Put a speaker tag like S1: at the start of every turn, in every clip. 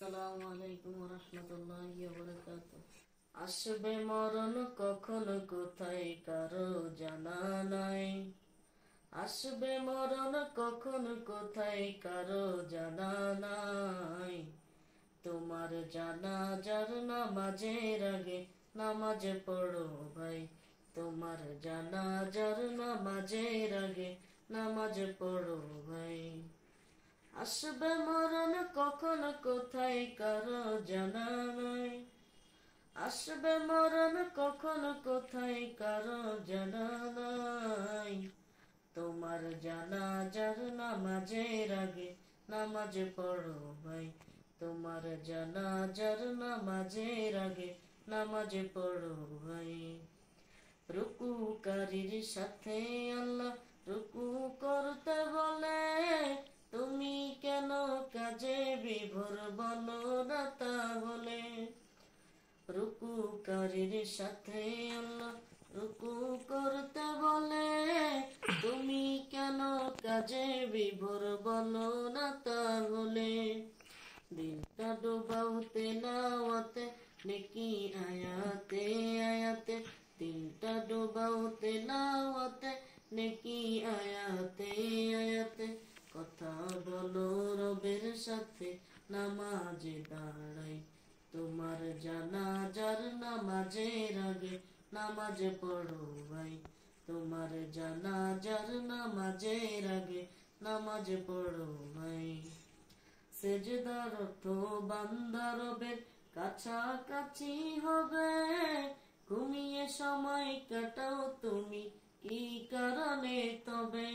S1: আসসালামু আলাইকুম ওয়া রাহমাতুল্লাহি ওয়া বারাকাতুহু। আসবে মরণ কখন কোথায় কারো জানা নাই। আসবে মরণ কখন কোথায় কারো জানা নাই। তোমার জানাজার নামাজের আগে নামাজ পড়ো ভাই। তোমার জানাজার নামাজের আগে নামাজ পড়ো ভাই। আসবে মরণ কখন কোথায় কারো জানা নাই। আসবে মরণ কখন কোথায় কারো জানা নাই। তোমার জানাজার নামাজের আগে নামাজ পড়ো ভাই। তোমার জানাজার নামাজের আগে নামাজ পড়ো ভাই। রুকুকারীর সাথে আল্লাহ রুকু করতে বলে, তুমি কেন কাজে বিভোর বলো না তাহলে। রুকুকারীর সাথে আল্লাহ রুকু করতে বলে, তুমি কেন কাজে বিভোর বলো না তাহলে। দিলটা ডুবাও তেলাওয়াতে নেকি আয়াতে আয়াতে। দিলটা ডুবাও তেলাওয়াতে নেকি আয়াতে আয়াতে। কথা বলো রবের সাথে নামাজে দাঁড়াই। তোমার জানাজার নামাজের আগে নামাজ পড়ো ভাই। তোমার জানাজার নামাজের আগে নামাজ পড়ো ভাই। সেজদার অর্থ বান্দা রবের কাছাকাছি হবে। ঘুমিয়ে সময় কাটাও তুমি কি কারণে তবে।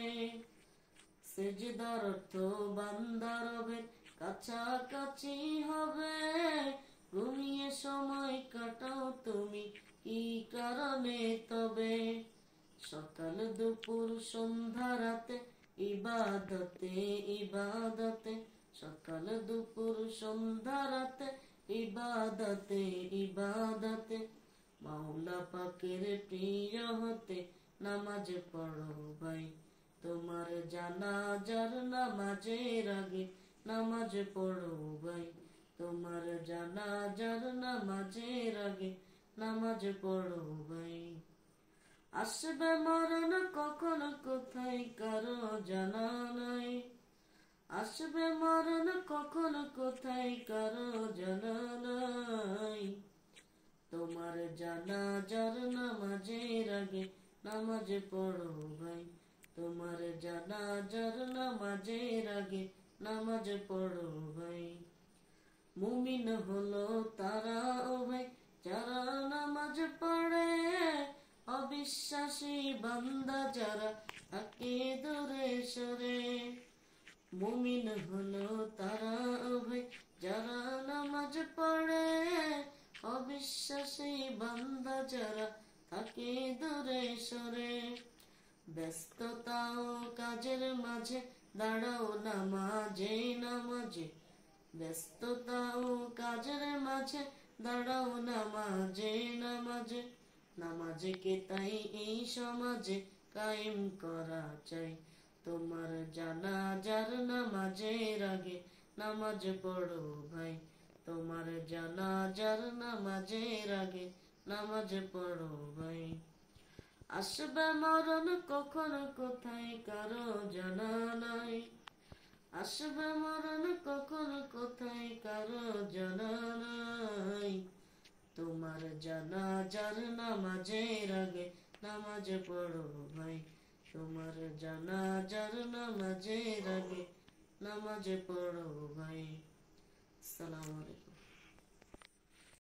S1: সেজদার অর্থ বান্দা রবের কাছাকাছি হবে। ঘুমিয়ে সময় কাটাও তুমি কি কারণে তবে। সকাল দুপুর সন্ধ্যা রাতে ইবাদতে ইবাদতে। সকাল দুপুর সন্ধ্যা রাতে ইবাদতে ইবাদতে। মাওলা পাকের প্রিয় হতে নামাজ পড়ো ভাই। তোমার জানাজার নামাজের আগে নামাজ পড়ো ভাই। তোমার জানাজার নামাজের আগে নামাজ পড়ো ভাই। আসবে মরণ কখন কোথায় কারো জানা নাই। আসবে মরণ কখন কোথায় কারো জানা নাই। তোমার জানাজার নামাজের আগে নামাজ পড়ো ভাই। তোমার জানাজার নামাজের আগে নামাজ পড়ো ভাই। মুমিন হলো তারা ও ভাই যারা নামাজ পড়ে। অবিশ্বাসী বান্দা যারা থাকে দূরে সরে। মুমিন হলো তারা ও ভাই যারা নামাজ পড়ে। অবিশ্বাসী বান্দা যারা থাকে দূরে সরে। ব্যস্ততা ও কাজের মাঝে দাঁড়াও নামাজে নামাজে। ব্যস্ততা ও কাজের মাঝে দাঁড়াও নামাজে নামাজে। নামাজকে তাই এই সমাজে কায়েম করা চাই। তোমার জানাজার নামাজের আগে নামাজ পড়ো ভাই। তোমার জানাজার নামাজের আগে নামাজ পড়ো ভাই। আসবে মরণ কখন কোথায় কারো জানা নাই। আসবে মরণ কখন কোথায় কারো জানা নাই। তোমার জানাজার নামাজের আগে নামাজ পড়ো ভাই। তোমার জানাজার নামাজের আগে নামাজ পড়ো ভাই। আসসালামু আলাইকুম।